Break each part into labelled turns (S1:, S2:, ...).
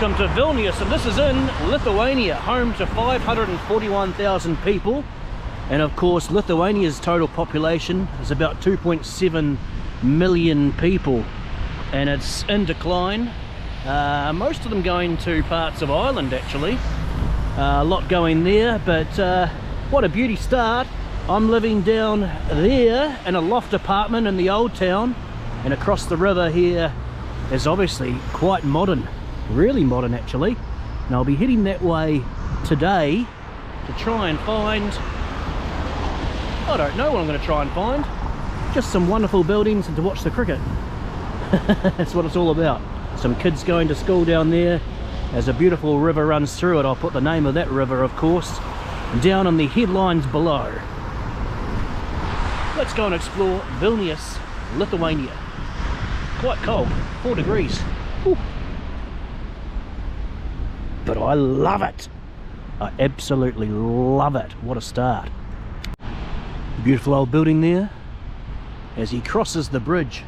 S1: Welcome to Vilnius, and this is in Lithuania, home to 541,000 people. And of course, Lithuania's total population is about 2.7 million people, and it's in decline. Most of them going to parts of Ireland, actually. A lot going there, but what a beauty start. I'm living down there in a loft apartment in the old town, and across the river here is obviously quite modern. Really modern, actually. And I'll be heading that way today to try and find, I don't know what I'm going to try and find, just some wonderful buildings and to watch the cricket. That's what it's all about. Some kids going to school down there. There's a beautiful river runs through it. I'll put the name of that river, of course, down in the headlines below. Let's go and explore Vilnius, Lithuania. Quite cold, 4 degrees. Whew. But I love it. I absolutely love it. What a start. Beautiful old building there as he crosses the bridge.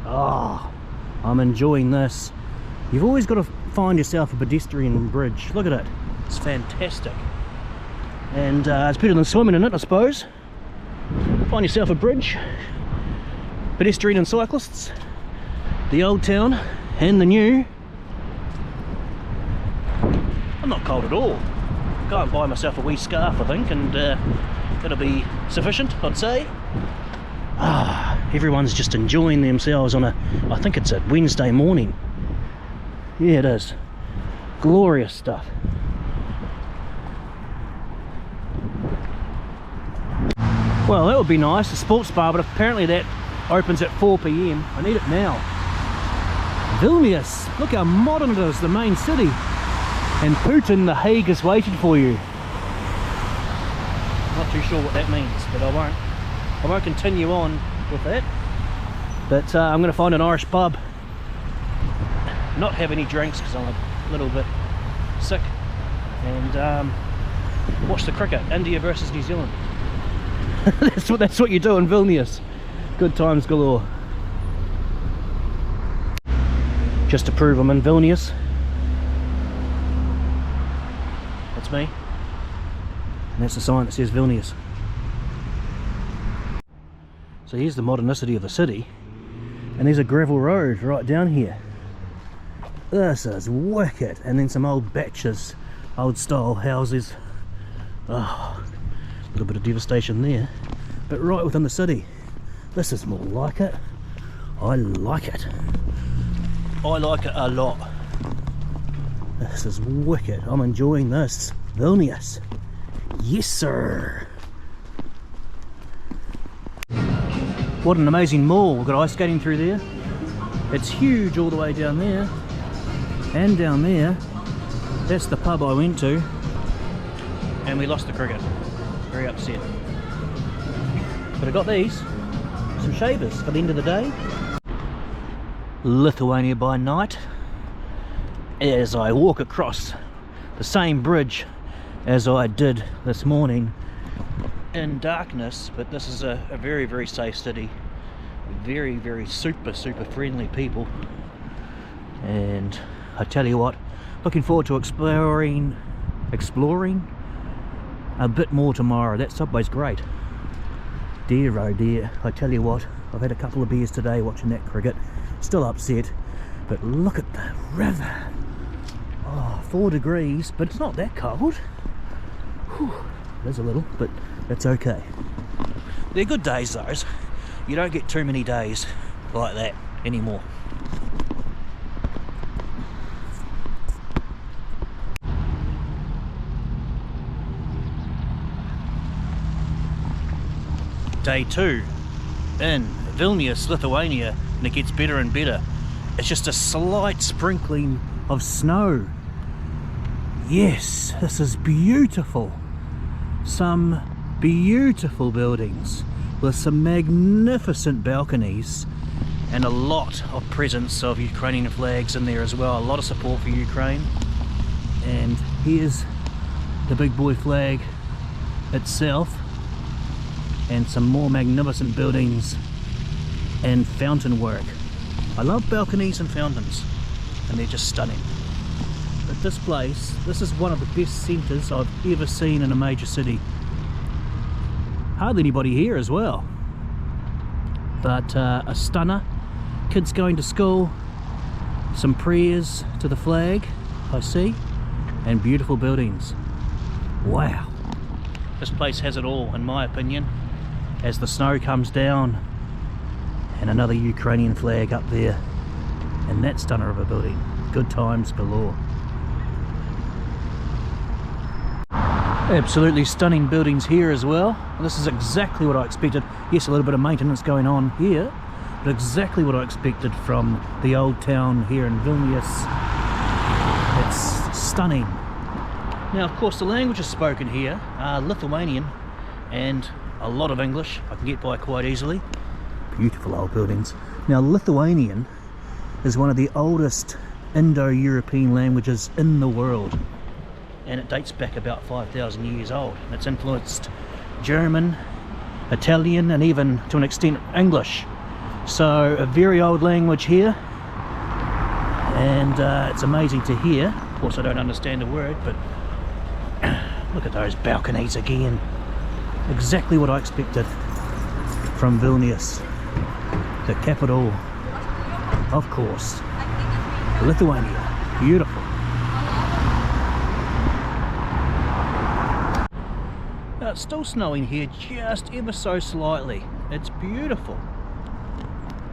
S1: Oh, I'm enjoying this. You've always got to find yourself a pedestrian bridge. Look at it. It's fantastic. And it's better than swimming in it, I suppose. Find yourself a bridge. Pedestrian and cyclists. The old town and the new. I'm not cold at all. Go and buy myself a wee scarf, I think, and that'll be sufficient, I'd say. Everyone's just enjoying themselves on I think it's a Wednesday morning. Yeah, it is. Glorious stuff. Well, that would be nice, a sports bar, but apparently that opens at 4 PM. I need it now. Vilnius, look how modern it is, the main city. And Putin, The Hague is waiting for you. Not too sure what that means, but I won't continue on with that. But I'm going to find an Irish pub. Not have any drinks because I'm a little bit sick. And watch the cricket, India versus New Zealand. that's what you do in Vilnius. Good times galore. Just to prove I'm in Vilnius. That's me. And that's the sign that says Vilnius. So here's the modernicity of the city. And there's a gravel road right down here. This is wicked. And then some old batches, old style houses. Oh, a little bit of devastation there. But right within the city. This is more like it. I like it. I like it a lot. This is wicked. I'm enjoying this. Vilnius. Yes, sir. What an amazing mall. We've got ice skating through there. It's huge all the way down there. And down there. That's the pub I went to. And we lost the cricket. Very upset. But I got these. Some shavers for the end of the day. Lithuania by night. As I walk across the same bridge as I did this morning in darkness, but this is a very, very safe city. Very, very super friendly people. And I tell you what, looking forward to exploring a bit more tomorrow. That subway's great. Dear oh dear, I tell you what, I've had a couple of beers today watching that cricket. Still upset, but look at the river. Oh, 4 degrees, but it's not that cold. Whew, there's a little, but it's okay. They're good days, those. You don't get too many days like that anymore. Day 2 in Vilnius, Lithuania, and it gets better and better. It's just a slight sprinkling of snow. Yes, this is beautiful. Some beautiful buildings with some magnificent balconies and a lot of presence of Ukrainian flags in there as well. A lot of support for Ukraine. And here's the big boy flag itself, and some more magnificent buildings and fountain work. I love balconies and fountains. and they're just stunning. But this place, this is one of the best centres I've ever seen in a major city. Hardly anybody here as well, but a stunner. Kids going to school, some prayers to the flag I see, and beautiful buildings. Wow, this place has it all in my opinion. As the snow comes down, and another Ukrainian flag up there, and that stunner of a building. Good times galore. Absolutely stunning buildings here as well. This is exactly what I expected. Yes, a little bit of maintenance going on here, but exactly what I expected from the old town here in Vilnius. It's stunning. Now, of course, the languages spoken here are Lithuanian and a lot of English. I can get by quite easily. Beautiful old buildings. Now, Lithuanian is one of the oldest Indo-European languages in the world, and it dates back about 5,000 years old. It's influenced German, Italian, and even to an extent English. So a very old language here, and it's amazing to hear. Of course, I don't understand a word, but look at those balconies again. Exactly what I expected from Vilnius, the capital, of course, Lithuania. Beautiful. Now, it's still snowing here, just ever so slightly. It's beautiful.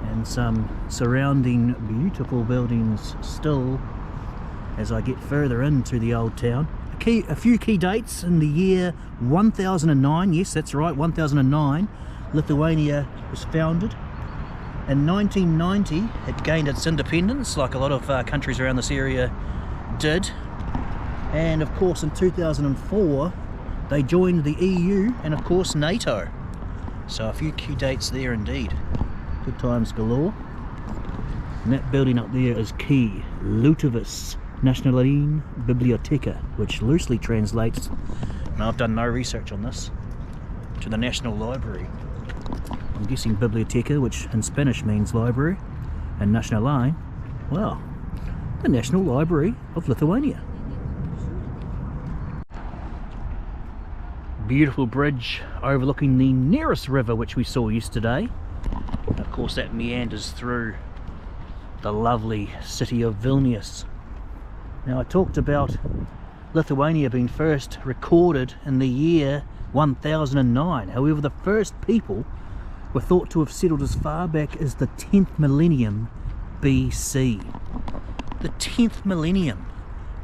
S1: And some surrounding beautiful buildings still as I get further into the old town. A few key dates in the year 1009, yes that's right, 1009, Lithuania was founded. In 1990 it gained its independence, like a lot of countries around this area did. And of course in 2004 they joined the EU and of course NATO. So a few key dates there indeed. Good times galore. And that building up there is key, Lietuvos Nationaline Biblioteka, which loosely translates, and I've done no research on this, to the National Library. I'm guessing Biblioteca, which in Spanish means library, and Nationaline, well, the National Library of Lithuania. Beautiful bridge overlooking the nearest river, which we saw yesterday. And of course that meanders through the lovely city of Vilnius. Now, I talked about Lithuania being first recorded in the year 1009. However, the first people were thought to have settled as far back as the 10th millennium BC. The 10th millennium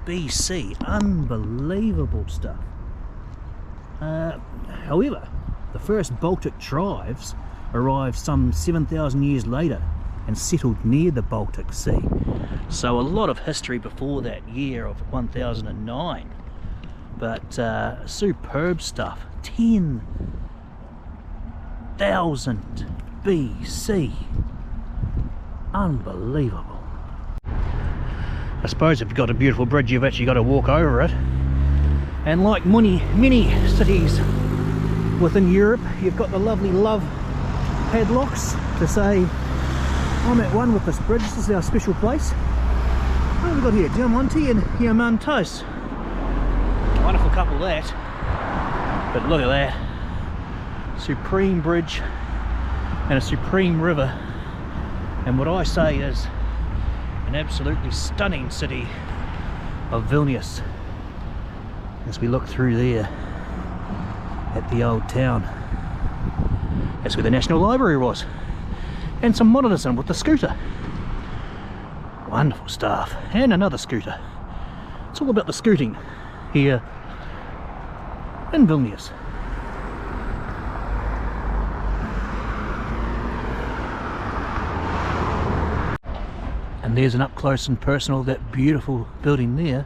S1: BC. Unbelievable stuff. However, the first Baltic tribes arrived some 7,000 years later and settled near the Baltic Sea. So a lot of history before that year of 1009, but superb stuff. 10,000 BC. Unbelievable. I suppose if you've got a beautiful bridge, you've actually got to walk over it. And like many cities within Europe, you've got the lovely love padlocks to say, I'm at one with this bridge, this is our special place. What have we got here? Diamanti and Diamantos. Wonderful couple that. But look at that. Supreme bridge and a supreme river. And what I say is an absolutely stunning city of Vilnius. As we look through there at the old town. That's where the National Library was. And some modernism with the scooter. Wonderful stuff. And another scooter. It's all about the scooting here in Vilnius. And there's an up close and personal, that beautiful building there.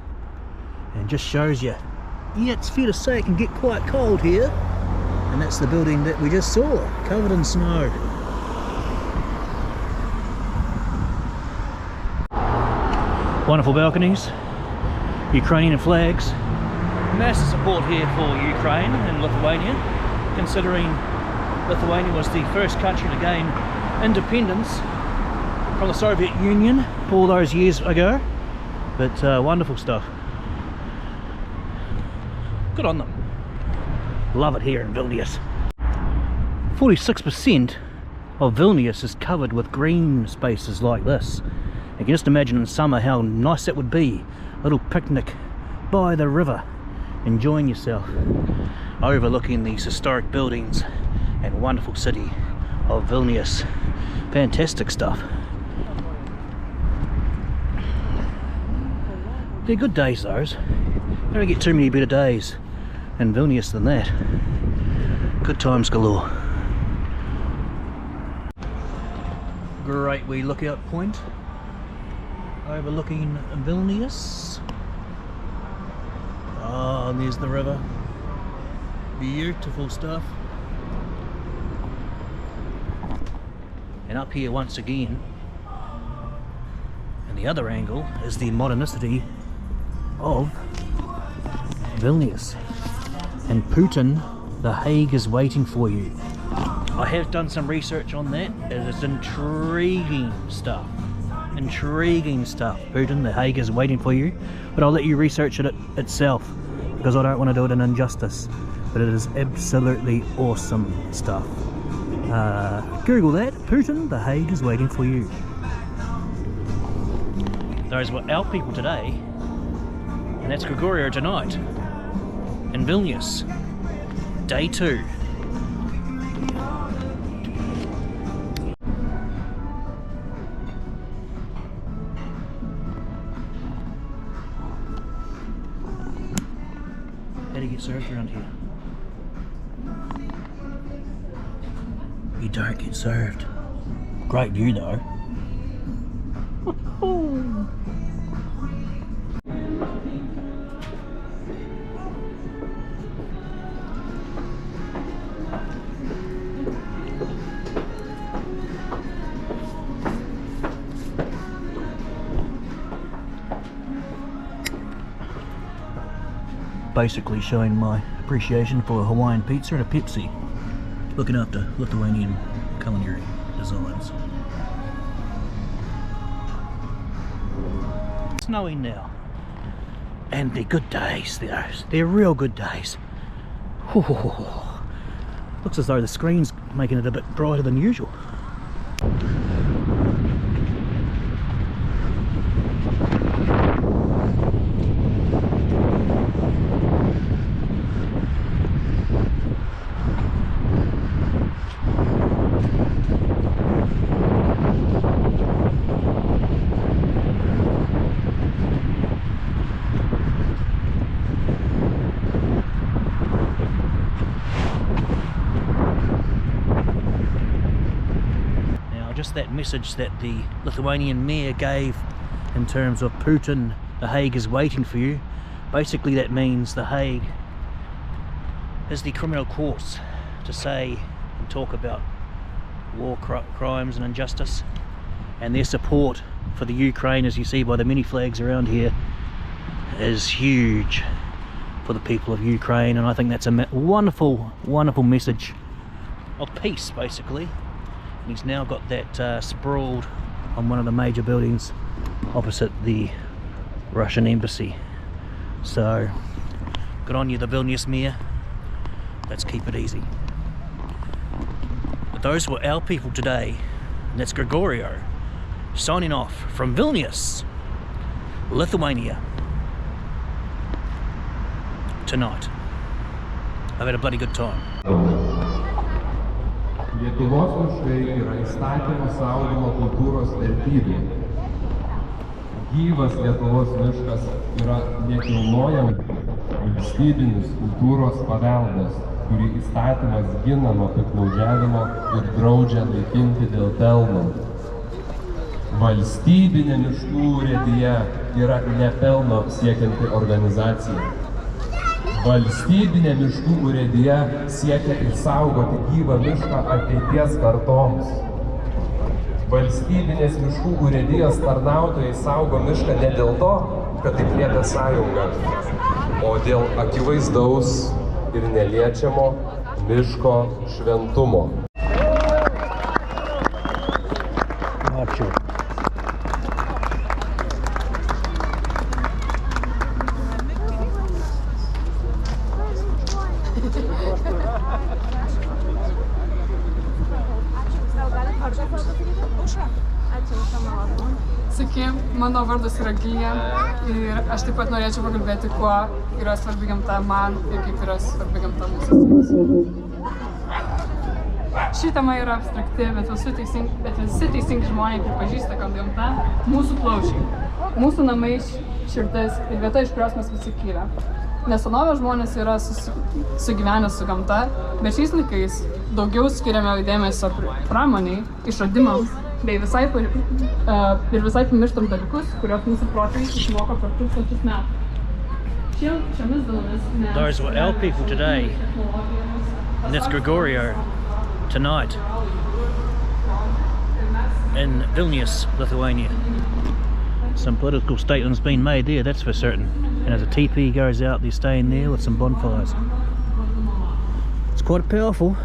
S1: And just shows you, yeah, it's fair to say it can get quite cold here. And that's the building that we just saw, covered in snow. Wonderful balconies, Ukrainian flags, massive support here for Ukraine and Lithuania, considering Lithuania was the first country to gain independence from the Soviet Union all those years ago. But wonderful stuff. Good on them. Love it here in Vilnius. 46% of Vilnius is covered with green spaces like this. You can just imagine in summer how nice that would be. A little picnic by the river, enjoying yourself, overlooking these historic buildings and wonderful city of Vilnius. Fantastic stuff. They're good days, those. You don't get too many better days in Vilnius than that. Good times galore. Great wee lookout point overlooking Vilnius. Oh, and there's the river. Beautiful stuff. And up here once again, and the other angle is the modernicity of Vilnius. And Putin, The Hague is waiting for you. I have done some research on that. It is intriguing stuff. Intriguing stuff. Putin, The Hague is waiting for you. But I'll let you research it itself, because I don't want to do it an injustice. But it is absolutely awesome stuff. Google that. Putin, The Hague is waiting for you. Those were our people today. And that's Gregorio tonight in Vilnius. Day 2. How do you get served around here? You don't get served. Great view though. Basically showing my appreciation for a Hawaiian pizza and a Pepsi. Looking after Lithuanian culinary designs. It's snowing now. And they're good days, they're real good days. Looks as though the screen's making it a bit brighter than usual. Just that message that the Lithuanian mayor gave in terms of Putin, The Hague is waiting for you. Basically that means The Hague is the criminal courts to say and talk about war crimes and injustice, and their support for the Ukraine, as you see by the many flags around here, is huge for the people of Ukraine. And I think that's a wonderful, wonderful message of peace basically. He's now got that sprawled on one of the major buildings opposite the Russian embassy. So, good on you, the Vilnius mayor. Let's keep it easy. But those were our people today. And that's Gregorio signing off from Vilnius, Lithuania. Tonight. I've had a bloody good time.
S2: Lietuvos miškai yra įstatymo saugoma kultūros vertybė. Gyvas Lietuvos miškas yra nekilnojamas valstybinis kultūros paveldas, kurį įstatymas gina nuo piktnaudžiavimo ir draudžia naikinti dėl pelno. Valstybinė miškų urėdija yra nepelno siekianti organizacija. Valstybinė miškų urėdija siekia išsaugoti gyvą mišką ateities kartoms. Valstybinės miškų urėdijos tarnautojai saugo mišką ne dėl to, kad taip liepia sąjunga, o dėl akivaizdaus ir neliečiamo miško šventumo.
S1: Ačiū.
S3: Sveiki, mano vardas yra Gija ir aš taip pat norėčiau pakalbėti, kuo yra svarbi gamta man ir kaip yra svarbi gamta mūsų. Ši tema yra abstrakti, bet visi teisingi žmonės pripažįsta, kad gamta mūsų plaučiai, mūsų namai, širdis ir vieta, iš kurios mes visi kilę. Nes senovės žmonės yra sugyvenę su gamta, bet šiais laikais daugiau skiriame dėmesio pramoniai, išradimams bei visai pamirštam dalykus, kuriuos mūsų protai išmoko per tūkstančius metų. Šiomis dienomis mes...
S1: Those were our people today. And that's Gregorio tonight in Vilnius, Lithuania. Some political statement's been made there, that's for certain. And as a teepee goes out, they're staying there with some bonfires. It's quite powerful.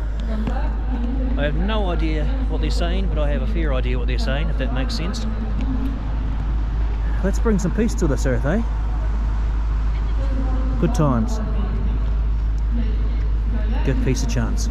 S1: I have no idea what they're saying, but I have a fair idea what they're saying, if that makes sense. Let's bring some peace to this earth, eh? Good times. Give peace a chance.